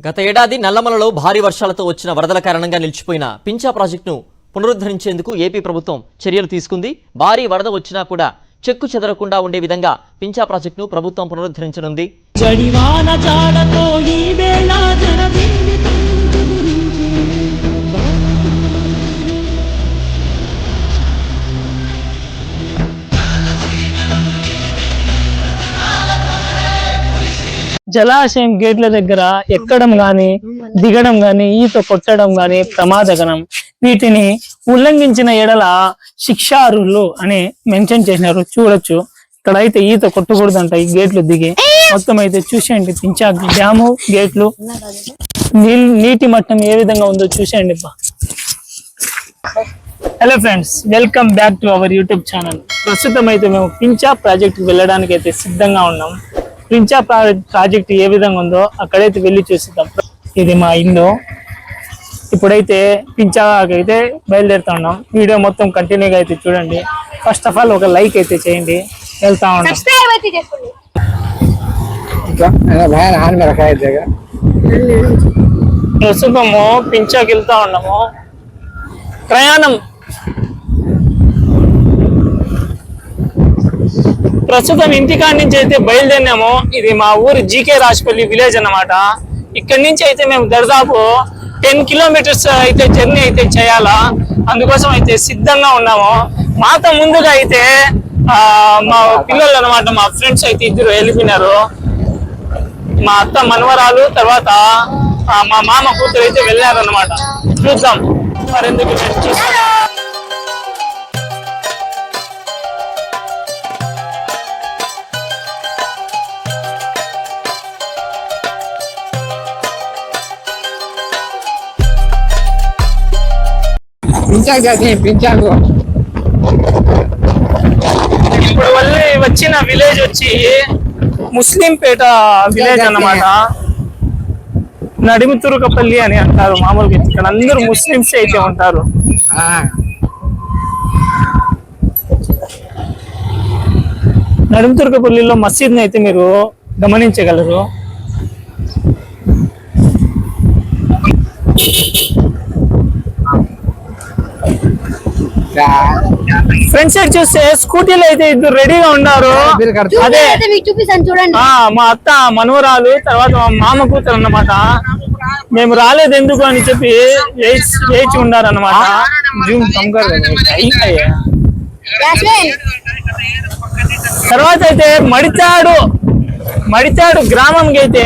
గత ఏడాది నల్లమలలో భారీ వర్షాలతో వచ్చిన వరదల కారణంగా నిలిచిపోయిన పించా ప్రాజెక్టును పునరుద్ధరించేందుకు ఏపీ ప్రభుత్వం చర్యలు తీసుకుంది. భారీ వరద వచ్చినా కూడా చెక్కు చెదరకుండా ఉండే విధంగా పించా ప్రాజెక్టును ప్రభుత్వం పునరుద్ధరించనుంది. జలాశయం గేట్ల దగ్గర ఎక్కడం గాని దిగడం గాని ఈత కొట్టడం గాని ప్రమాదకరం. వీటిని ఉల్లంఘించిన ఎడల శిక్షార్హులు అని మెన్షన్ చేసినారు. చూడొచ్చు, ఇక్కడైతే ఈత కొట్టకూడదంట. ఈ గేట్లు దిగి మొత్తం అయితే చూసేయండి. పించా డ్యాము గేట్లు నీటి మట్టం ఏ విధంగా ఉందో చూసేయండి. Hello friends, welcome back to our YouTube channel. ప్రస్తుతం అయితే మేము పించా ప్రాజెక్ట్ వెళ్ళడానికి అయితే సిద్ధంగా ఉన్నాం. పించా ప్రాజెక్ట్ ఏ విధంగా ఉందో అక్కడైతే వెళ్ళి చూసిద్దాం. ఇది మా ఇల్లు. ఇప్పుడైతే పించాకి అయితే బయలుదేరుతా ఉన్నాం. వీడియో మొత్తం కంటిన్యూగా అయితే చూడండి. ఫస్ట్ ఆఫ్ ఆల్ ఒక లైక్ అయితే చేయండి. వెళ్తా ఉన్నాం. ప్రస్తుతము పించాకి వెళ్తా ఉన్నాము. ప్రస్తుతం ఇంటికాడి నుంచి అయితే బయలుదేరినాము. ఇది మా ఊరు జీకే రాజపల్లి విలేజ్ అన్నమాట. ఇక్కడి నుంచి అయితే మేము దాదాపు 10 కిలోమీటర్స్ అయితే జర్నీ అయితే చేయాలా. అందుకోసం అయితే సిద్ధంగా ఉన్నాము. మాతో ముందుగా అయితే మా పిల్లలు అన్నమాట, మా ఫ్రెండ్స్ అయితే ఇద్దరు వెళ్ళిపోయినారు. మా అత్త మనవరాలు, తర్వాత మా మామ కూతురు అయితే వెళ్ళారన్నమాట. చూద్దాం మరెందుకు చూస్తాం. ఇప్పుడు వచ్చిన విలేజ్ వచ్చి ముస్లింపేట విలేజ్ అన్నమాట. నడిమితురుకపల్లి అని అంటారు. మామూలుగా ఇక్కడ అందరూ ముస్లింస్ అయితే ఉంటారు. నడిమితురుకపల్లిలో మసీద్ అయితే మీరు గమనించగలరు. ఫ్రంట్ సైడ్ చూస్తే స్కూటీలు అయితే ఇద్దరు రెడీగా ఉన్నారు. అదే మా అత్త మనవరాలు, తర్వాత మా మామ కూతురు అన్నమాట. మేము రాలేదు ఎందుకు అని చెప్పి వేచి ఉన్నారన్నమాట. తర్వాత అయితే మడిచాడు గ్రామంకి అయితే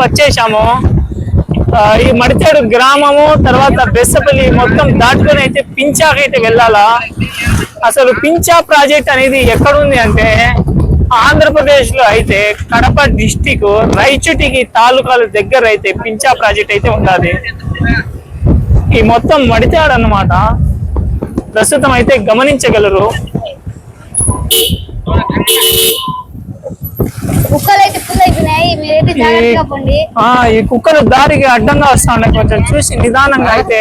వచ్చేసాము. ఈ మడిచాడు గ్రామము, తర్వాత బెస్సపల్లి మొత్తం దాటుకొని అయితే పించాకి అయితే వెళ్ళాలా. అసలు పించా ప్రాజెక్ట్ అనేది ఎక్కడుంది అంటే ఆంధ్రప్రదేశ్ లో అయితే కడప డిస్టిక్ రైచుటికి తాలూకాల దగ్గర అయితే పించా ప్రాజెక్ట్ అయితే ఉన్నది. ఈ మొత్తం మడిచాడు అన్నమాట. ప్రస్తుతం అయితే గమనించగలరు. ఈ కుక్కలు దారికి అడ్డంగా వస్తా ఉన్నాయి. కొంచెం చూసి నిదానంగా అయితే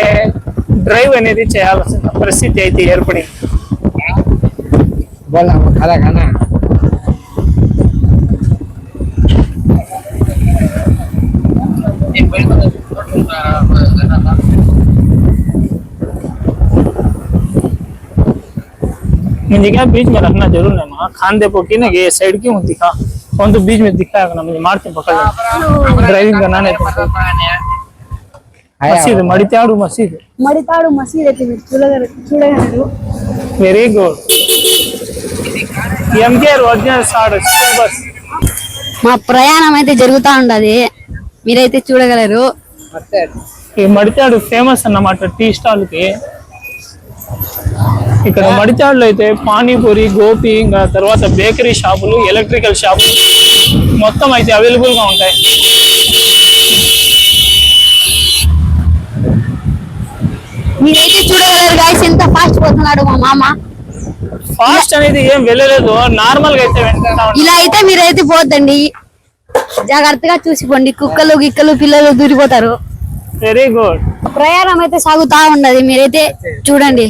డ్రైవ్ అనేది చేయాల్సిన పరిస్థితి అయితే ఏర్పడింది. मैं देखा बीच में रखना जरूर है। माँ खान दे पोकी ना ये साइड क्यों दिखा कौन तो बीच में दिखा है ना, मुझे मारते पकड़ ड्राइविंग करना नहीं। मस्जिद मड़िताडु मस्जिद అయితే మీరు చూడగలరు. Very good. MKR original start bus. మా ప్రయాణం అయితే జరుగుతా ఉండది, మీరైతే చూడగలరు. ఈ మడితాడు ఫేమస్ అన్నమాట టీ స్టాల్ కి. ఇక్కడ మడిచాడులో అయితే పానీపూరి, గోపి, ఇంకా తర్వాత బేకరీ షాపులు, ఎలక్ట్రికల్ షాపులు మొత్తం అయితే అవైలబుల్ గా ఉంటాయి. మీరైతే చూడగలరు గాయ్స్, ఎంత ఫాస్ట్ పోతున్నాడు మా మామ. ఫాస్ట్ అనేది ఏం వెళ్ళలేదు, నార్మల్ గా అయితే ఇలా అయితే మీరైతే పోద్దండి, జాగ్రత్తగా చూసిపోండి. కుక్కలు గిక్కలు పిల్లలు దూరిపోతారు. Very good. ప్రయాణం అయితే సాగుతా ఉండదు, మీరైతే చూడండి.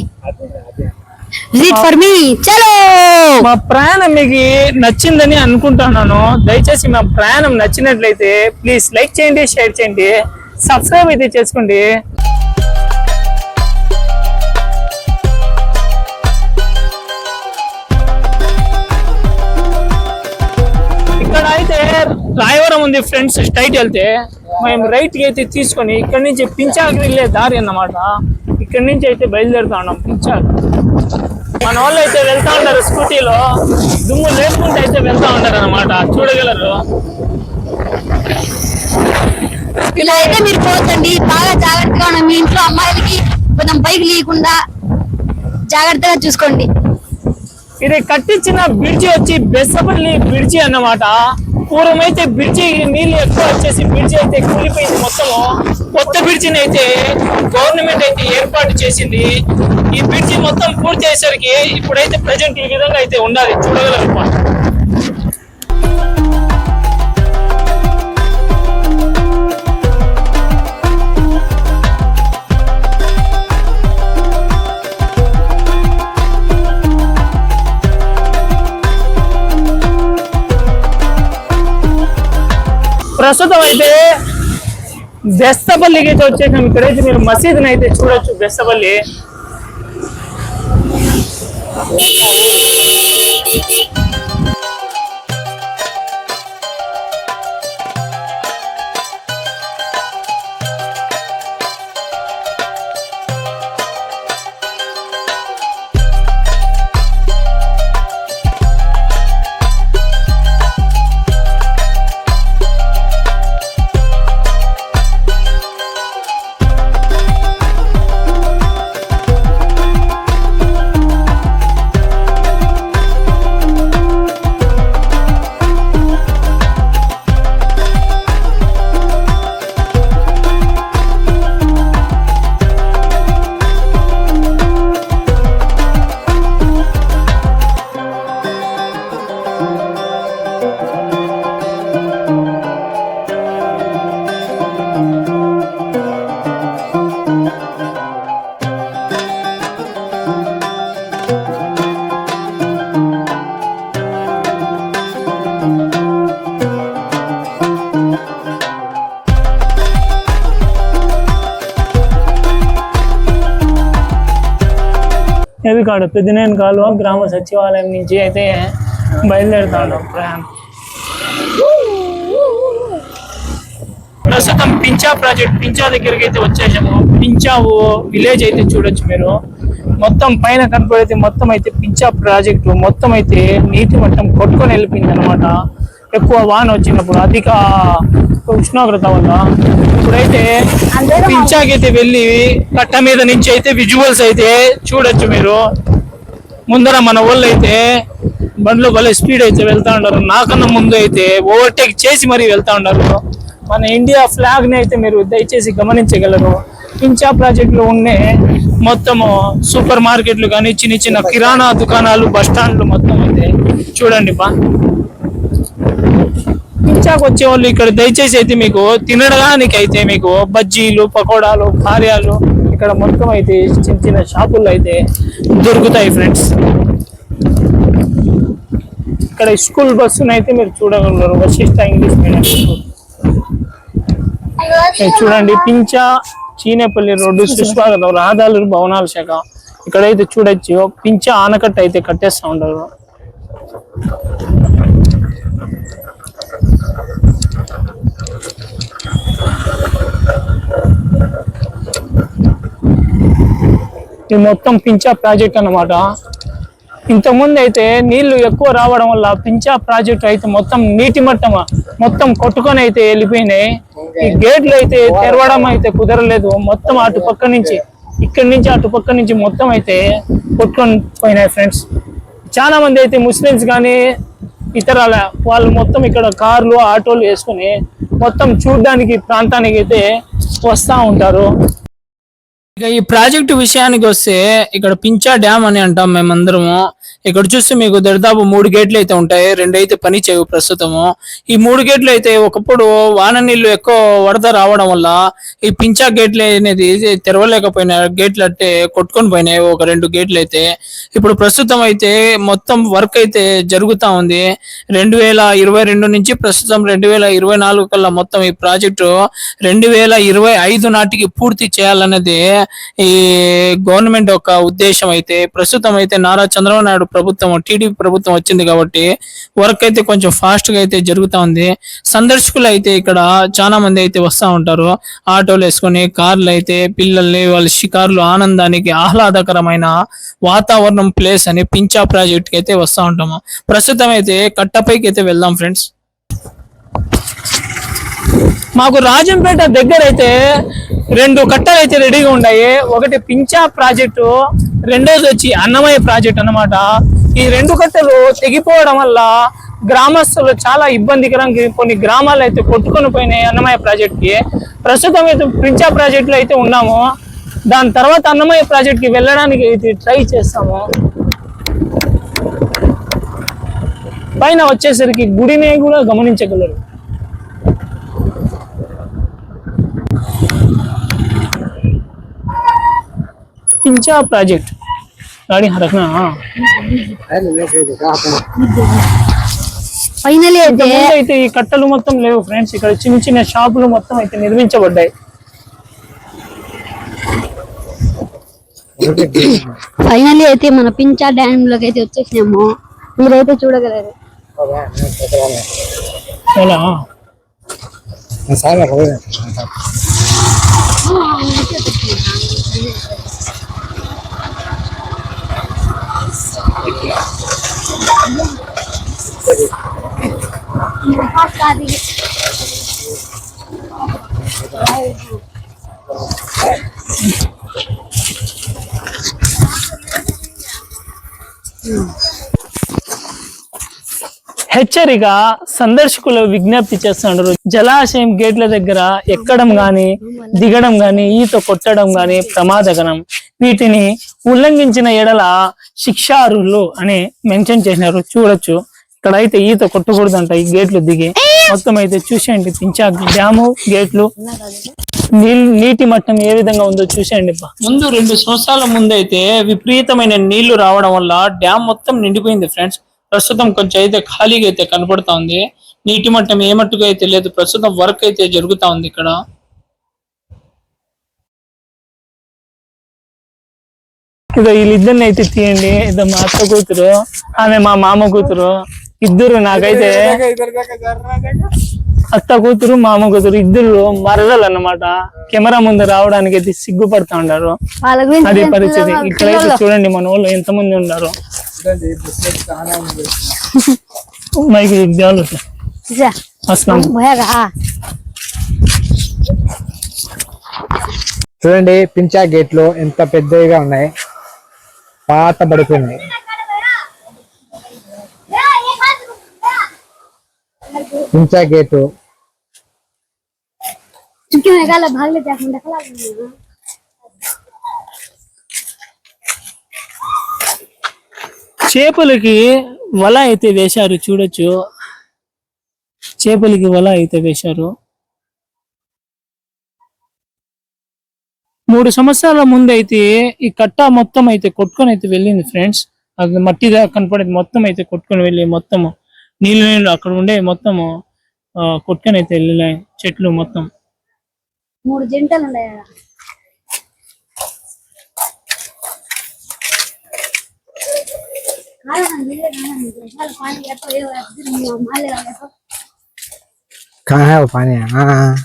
రీడ్ ఫర్ మీ చలో. మా ప్రయాణం మీకు నచ్చిందని అనుకుంటున్నాను. దయచేసి మా ప్రయాణం నచ్చినట్లయితే ప్లీజ్ లైక్ చేయండి, షేర్ చేయండి, సబ్స్క్రైబ్ అయితే చేసుకోండి. ఇక్కడ అయితే రాయవరం ఉంది ఫ్రెండ్స్. స్ట్రైట్ వెళ్తే మేము రైట్ కి అయితే తీసుకొని ఇక్కడ నుంచి పించాకి వెళ్ళే దారి అన్నమాట. ఇక్కడ నుంచి అయితే బయలుదేరుతా ఉన్నాం పించాకి. మన వాళ్ళు అయితే వెళ్తా ఉంటారు స్కూటీలో, దుమ్ము లేపుకుంటూ అయితే వెళ్తా ఉంటారు అన్నమాట, చూడగలరు. ఇలా అయితే మీరు పోతండి, బాగా జాగ్రత్తగా ఉండండి. మీ ఇంట్లో అమ్మాయిలకి కొంచెం బైక్ లేకుండా జాగ్రత్తగా చూసుకోండి. ఇది కట్టించిన బ్రిడ్జి వచ్చి బెస్సపల్లి బ్రిడ్జి అన్నమాట. పూర్వమైతే బ్రిడ్జి నీళ్లు ఎక్కువ వచ్చేసి బ్రిడ్జి అయితే కూలిపోయింది మొత్తము. కొత్త బ్రిడ్జిని అయితే గవర్నమెంట్ అయితే ఏర్పాటు చేసింది. ఈ బ్రిడ్జి మొత్తం పూర్తి అయ్యేసరికి ఇప్పుడైతే ప్రజెంట్ ఈ విధంగా అయితే ఉండాలి, చూడగలరు. ప్రస్తుతం అయితే బెస్తపల్లికి అయితే వచ్చేసాం. ఇక్కడైతే మీరు మసీదుని అయితే చూడొచ్చు. బెస్తపల్లి ఎవికాడు పెద్దనేని కాలువ గ్రామ సచివాలయం నుంచి అయితే బయలుదేరుతా ఉన్నాం ప్రయాణం. ప్రస్తుతం పించా ప్రాజెక్ట్ పించా దగ్గరికి అయితే వచ్చేసాము. పించావు విలేజ్ అయితే చూడొచ్చు మీరు. మొత్తం పైన కనపడైతే మొత్తం అయితే పించా ప్రాజెక్టు మొత్తం అయితే నీటి మట్టం కొట్టుకొని వెళ్ళిపోయింది అనమాట. ఎక్కువ వాన వచ్చినప్పుడు అధిక ఉష్ణోగ్రత వల్ల. ఇప్పుడైతే పించాకి అయితే వెళ్ళి కట్ట మీద నుంచి అయితే విజువల్స్ అయితే చూడొచ్చు మీరు. ముందర మన వాళ్ళు అయితే బండ్లు భలే స్పీడ్ అయితే వెళ్తా ఉన్నారు. నాకన్నా ముందు అయితే ఓవర్టేక్ చేసి మరీ వెళ్తా ఉన్నారు. మన ఇండియా ఫ్లాగ్ ని అయితే మీరు దయచేసి గమనించగలరు. పించా ప్రాజెక్ట్ లో ఉండే మొత్తము సూపర్ మార్కెట్లు కానీ చిన్న చిన్న కిరాణా దుకాణాలు, బస్ స్టాండ్లు మొత్తం అయితే చూడండి బా. పించాకు వచ్చే వాళ్ళు ఇక్కడ దయచేసి అయితే మీకు తినడానికి అయితే మీకు బజ్జీలు, పకోడాలు, కార్యాలు ఇక్కడ మొత్తం అయితే చిన్న చిన్న షాపుల్లో అయితే దొరుకుతాయి ఫ్రెండ్స్. ఇక్కడ స్కూల్ బస్సును అయితే మీరు చూడగలరు. వశిష్ట ఇంగ్లీష్ మీడియం స్కూల్ చూడండి. పించా చీనేపల్లి రోడ్డు సుస్వాగతం రహదారులు భవనాల శాఖ. ఇక్కడైతే చూడొచ్చు పించా ఆనకట్ట అయితే కట్టేస్తా ఉంటారు. ఇది మొత్తం పించా ప్రాజెక్ట్ అన్నమాట. ఇంతకుముందు అయితే నీళ్లు ఎక్కువ రావడం వల్ల పించా ప్రాజెక్ట్ అయితే మొత్తం నీటి మట్టం మొత్తం కొట్టుకొని అయితే వెళ్ళిపోయినాయి. ఈ గేట్లు అయితే తెరవడం అయితే కుదరలేదు. మొత్తం అటు పక్క నుంచి ఇక్కడి నుంచి అటు పక్క నుంచి మొత్తం అయితే కొట్టుకొని పోయినాయి ఫ్రెండ్స్. చాలా మంది అయితే ముస్లిమ్స్ కానీ ఇతర వాళ్ళు మొత్తం ఇక్కడ కార్లు, ఆటోలు వేసుకొని మొత్తం చూడడానికి ప్రాంతానికి అయితే వస్తూ ఉంటారు. ఇక ఈ ప్రాజెక్టు విషయానికి వస్తే ఇక్కడ పించా డ్యామ్ అని అంటాం మేమందరము. ఇక్కడ చూస్తే మీకు దరిదాపు 3 గేట్లు అయితే ఉంటాయి, 2 అయితే పని చేయవు ప్రస్తుతము. ఈ 3 గేట్లు అయితే ఒకప్పుడు వాన నీళ్లు ఎక్కువ వరద రావడం వల్ల ఈ పించా గేట్లు అనేది తెరవలేకపోయినా, గేట్లు అంటే కొట్టుకొని పోయినాయి ఒక 2 గేట్లు అయితే. ఇప్పుడు ప్రస్తుతం అయితే మొత్తం వర్క్ అయితే జరుగుతా ఉంది. 2022 నుంచి ప్రస్తుతం 2024 కల్లా మొత్తం ఈ ప్రాజెక్టు 2025 నాటికి పూర్తి చేయాలన్నది ఈ గవర్నమెంట్ యొక్క ఉద్దేశం. అయితే ప్రస్తుతం అయితే నారా చంద్రబాబు నాయుడు ప్రభుత్వం, టీడీపీ ప్రభుత్వం వచ్చింది కాబట్టి వర్క్ అయితే కొంచెం ఫాస్ట్ గా అయితే జరుగుతా ఉంది. సందర్శకులు అయితే ఇక్కడ చాలా మంది అయితే వస్తా ఉంటారు, ఆటోలు వేసుకొని, కార్లు అయితే పిల్లల్ని వాళ్ళ షికార్లు ఆనందానికి ఆహ్లాదకరమైన వాతావరణం ప్లేస్ అని పించా ప్రాజెక్ట్ కి అయితే వస్తా ఉంటాము. ప్రస్తుతం అయితే కట్టపైకి అయితే వెళ్దాం ఫ్రెండ్స్. మాకు రాజంపేట దగ్గర అయితే 2 కట్టలు అయితే రెడీగా ఉన్నాయి. ఒకటి పించా ప్రాజెక్టు, రెండోది వచ్చి అన్నమయ్య ప్రాజెక్ట్ అన్నమాట. ఈ 2 కట్టలు తెగిపోవడం వల్ల గ్రామస్తులు చాలా ఇబ్బందికరంగా కొన్ని గ్రామాలు అయితే కొట్టుకొని పోయినాయి అన్నమయ్య ప్రాజెక్ట్ కి. ప్రస్తుతం అయితే పించా ప్రాజెక్ట్ లో అయితే ఉన్నాము. దాని తర్వాత అన్నమయ్య ప్రాజెక్ట్ కి వెళ్ళడానికి అయితే ట్రై చేస్తాము. పైన వచ్చేసరికి గుడిని కూడా గమనించగలరు. పించా ప్రాజెక్ట్ गाड़ी रखना। ఫైనల్లీ అయితే ఈ కట్టలు మొత్తం లేవు ఫ్రెండ్స్, ఇక్కడ చిన్న చిన్న షాపులు మొత్తం అయితే నిర్మించబడ్డాయి. ఫైనల్లీ అయితే మన పించా డ్యామ్ లోకి అయితే వచ్చేసినాము. మీరైతే చూడగలరు. ఎలా హెచ్చరిక సందర్శకులు విజ్ఞప్తి చేస్తున్నారు. జలాశయం గేట్ల దగ్గర ఎక్కడం గాని, దిగడం గాని, ఈత కొట్టడం గాని ప్రమాదకరం. వీటిని ఉల్లంఘించిన ఎడల శిక్షార్హులు అని మెన్షన్ చేసినారు. చూడొచ్చు, ఇక్కడ అయితే ఈత కొట్టకూడదంట ఈ గేట్లు దిగి. మొత్తం అయితే చూసేయండి పించా డ్యాము గేట్లు, నీటి మట్టం ఏ విధంగా ఉందో చూసేయండి. ముందు 2 సంవత్సరాల ముందు అయితే విపరీతమైన నీళ్లు రావడం వల్ల డ్యామ్ మొత్తం నిండిపోయింది ఫ్రెండ్స్. ప్రస్తుతం కొంచెం అయితే ఖాళీగా అయితే కనపడతా ఉంది. నీటి మట్టం ఏ మట్టుగా అయితే లేదు. ప్రస్తుతం వర్క్ అయితే జరుగుతా ఉంది ఇక్కడ. ఇదో వీళ్ళిద్దరిని అయితే తీయండి. ఇదో మా అత్త కూతురు, ఆమె మా మామ కూతురు. ఇద్దరు నాకైతే అత్త కూతురు, మామ కూతురు ఇద్దరు మరదలు అన్నమాట. కెమెరా ముందు రావడానికి అయితే సిగ్గుపడతా ఉన్నారు. అది పరిస్థితి. ఇక్కడైతే చూడండి మన వాళ్ళు ఎంతమంది ఉన్నారు. మైకి చూడండి పించా గేట్లు ఎంత పెద్దగా ఉన్నాయి, పాత పడిపోయినాయి. పించా గేటు చేపలకి వల అయితే వేశారు. చూడొచ్చు, చేపలకి వల అయితే వేశారు. 3 సంవత్సరాల ముందు అయితే ఈ కట్ట మొత్తం అయితే కొట్టుకొని అయితే వెళ్ళింది ఫ్రెండ్స్. అది మట్టిగా కనపడేది మొత్తం అయితే కొట్టుకొని వెళ్ళి మొత్తము నీళ్ళు అక్కడ ఉండే మొత్తము కొట్టుకొని అయితే వెళ్ళినాయి. చెట్లు మొత్తం 3 జంటలు ఉన్నాయి. कहाँ है वो पानी? हाँ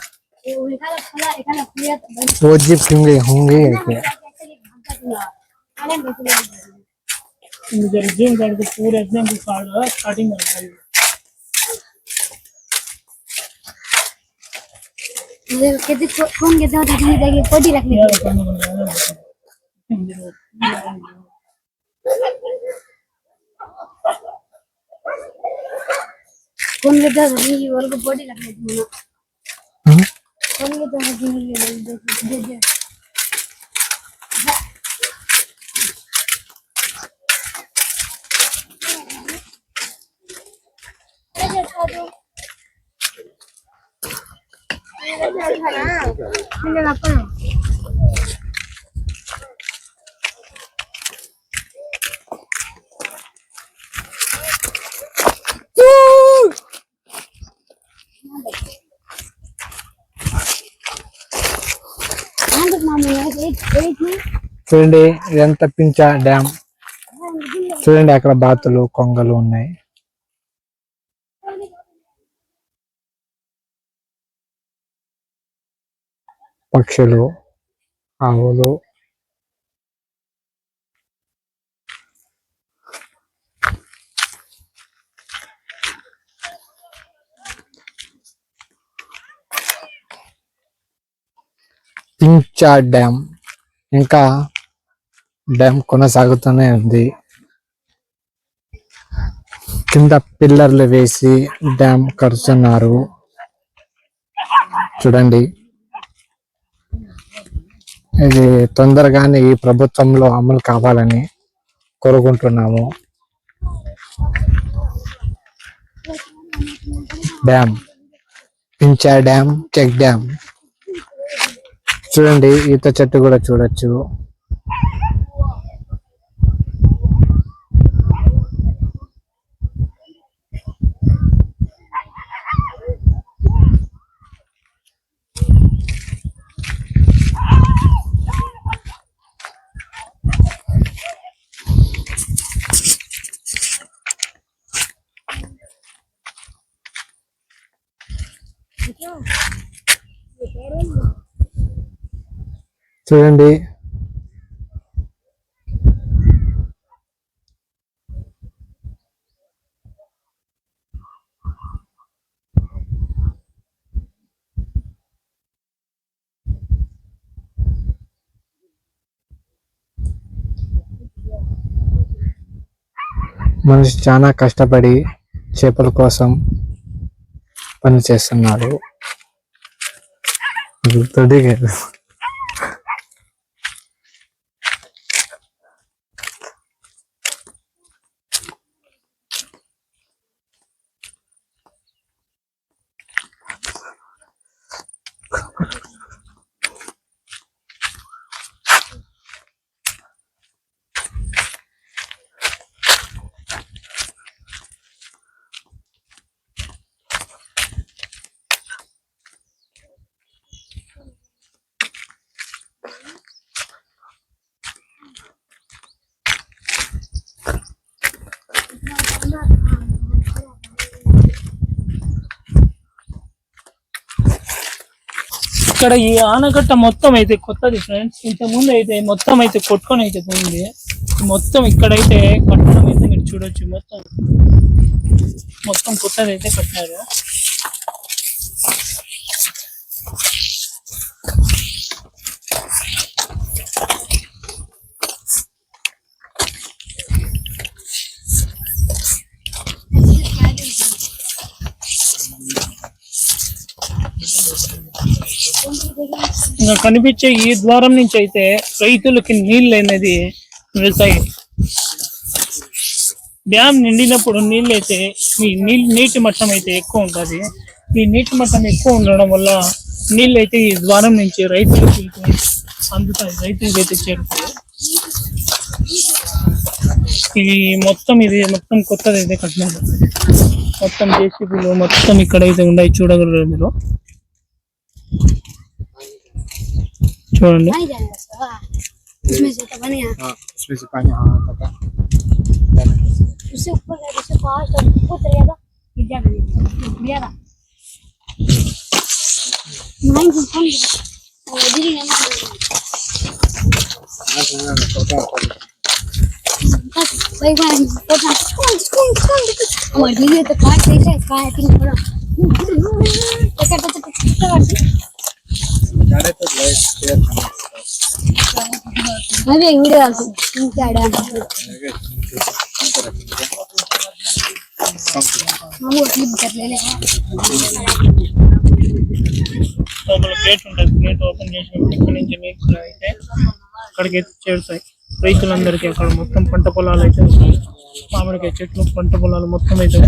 वो जीप होंगे होंगे पूरे स्टार्टिंग कौन कहते हैं कोटी रखने कौन कहते हैं और को बॉडी रखने की कौन कहते हैं చూడండి ఇదంతా పించా డ్యామ్. చూడండి అక్కడ బాతులు కొంగలు ఉన్నాయి. పక్షులు, ఆవులు. పించా డ్యామ్ ఇంకా డ్యామ్ కొనసాగుతూనే ఉంది. కింద పిల్లర్లు వేసి డ్యామ్ కడుతున్నారు. చూడండి ఇది తొందరగానే ఈ ప్రభుత్వంలో అమలు కావాలని కోరుకుంటున్నాము. Dam, పించా dam, check dam. చూడండి ఈత చెట్టు కూడా చూడొచ్చు. చూడండి మనిషి చాలా కష్టపడి చేపల కోసం పని చేస్తున్నాడు. ఇక్కడ ఈ ఆనకట్ట మొత్తం అయితే కొత్తది ఫ్రెండ్స్. ఇంతకుముందు అయితే మొత్తం అయితే కొట్టుకొని అయితే పోయింది. మొత్తం ఇక్కడైతే కట్టడం అయితే మీరు చూడొచ్చు. మొత్తం కొత్తది అయితే కట్టారు. ఇంకా కనిపించే ఈ ద్వారం నుంచి అయితే రైతులకి నీళ్ళు అనేది వెళ్తాయి. డ్యామ్ నిండినప్పుడు నీళ్ళు అయితే నీటి మట్టం అయితే ఎక్కువ ఉంటుంది. ఈ నీటి మట్టం ఎక్కువ ఉండడం వల్ల నీళ్ళు అయితే ఈ ద్వారం నుంచి రైతులకి అందుతాయి, రైతులకి అయితే చేరుతాయి. ఇది మొత్తం కొత్తది అయితే కట్టినారు. మొత్తం జేసీబీలు మొత్తం ఇక్కడైతే ఉన్నాయి, చూడగలరు మీరు. చూడండి అదే వీడియో ఇంకా గేట్ ఉంటుంది. గేట్ ఓపెన్ చేసినప్పుడు ఇక్కడ నుంచి నీళ్ళు అయితే అక్కడికి అయితే చేరుతాయి రైతులందరికీ. అక్కడ మొత్తం పంట పొలాలు అయితే మామిడికాయ చెట్లు, పంట పొలాలు మొత్తం అయితే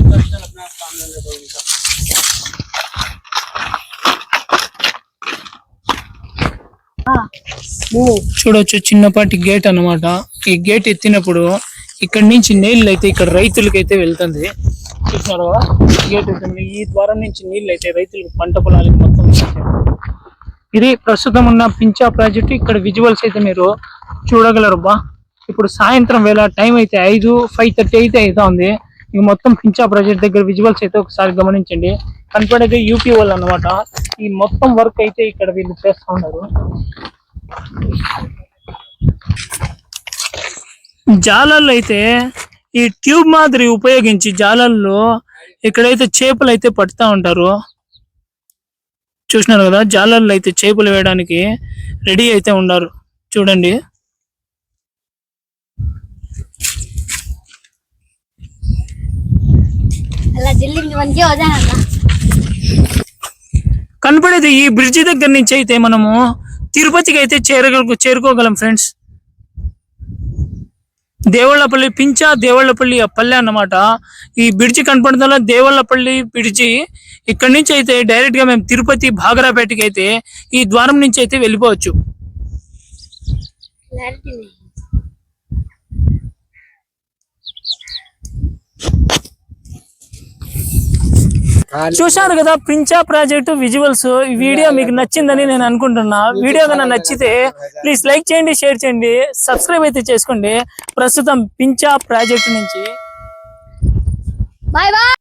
చూడొచ్చు చిన్నపాటి గేట్ అన్నమాట. ఈ గేట్ ఎత్తినప్పుడు ఇక్కడ నుంచి నీళ్ళు అయితే ఇక్కడ రైతులకి అయితే వెళ్తుంది. చూసినారు కదా, గేట్ ఎత్తుంది. ఈ ద్వారం నుంచి నీళ్ళు అయితే రైతులకు పంట పొలాలకు మొత్తం వెళ్తాయి. ఇది ప్రస్తుతం ఉన్న పింఛా ప్రాజెక్టు. ఇక్కడ విజువల్స్ అయితే మీరు చూడగలరు బా. ఇప్పుడు సాయంత్రం వేళ టైం అయితే 5:30 అయితే అవుతా ఉంది. ఇక మొత్తం పింఛా ప్రాజెక్ట్ దగ్గర విజువల్స్ అయితే ఒకసారి గమనించండి. కనపడేది యూపీ వాళ్ళు అన్నమాట. ఈ మొత్తం వర్క్ అయితే ఇక్కడ వీళ్ళు చేస్తూ ఉన్నారు. జాలర్లు అయితే ఈ ట్యూబ్ మాదిరి ఉపయోగించి జాలర్లు ఇక్కడైతే చేపలు అయితే పడుతూ ఉంటారు. చూసినారు కదా, జాలర్లు అయితే చేపలు వేయడానికి రెడీ అయితే ఉన్నారు. చూడండి, అలా జిల్లింగ్ మంచి వదానన్న. కనపడేది ఈ బ్రిడ్జి దగ్గర నుంచి అయితే మనము తిరుపతికి అయితే చేరుకోగలం ఫ్రెండ్స్. దేవళ్ళపల్లి పింఛా దేవళ్ళపల్లి ఆ పల్లె అన్నమాట. ఈ బ్రిడ్జి కనపడుతుందో దేవళ్ళపల్లి బ్రిడ్జి. ఇక్కడ నుంచి అయితే డైరెక్ట్ గా మేము తిరుపతి భాగరాపేటకి అయితే ఈ ద్వారం నుంచి అయితే వెళ్ళిపోవచ్చు. చూశారు కదా పింఛా ప్రాజెక్టు విజువల్స్. ఈ వీడియో మీకు నచ్చిందని నేను అనుకుంటున్నా. వీడియో కన్నా నచ్చితే ప్లీజ్ లైక్ చేయండి, షేర్ చేయండి, సబ్స్క్రైబ్ అయితే చేసుకోండి. ప్రస్తుతం పింఛా ప్రాజెక్టు నుంచి బాయ్ బాయ్.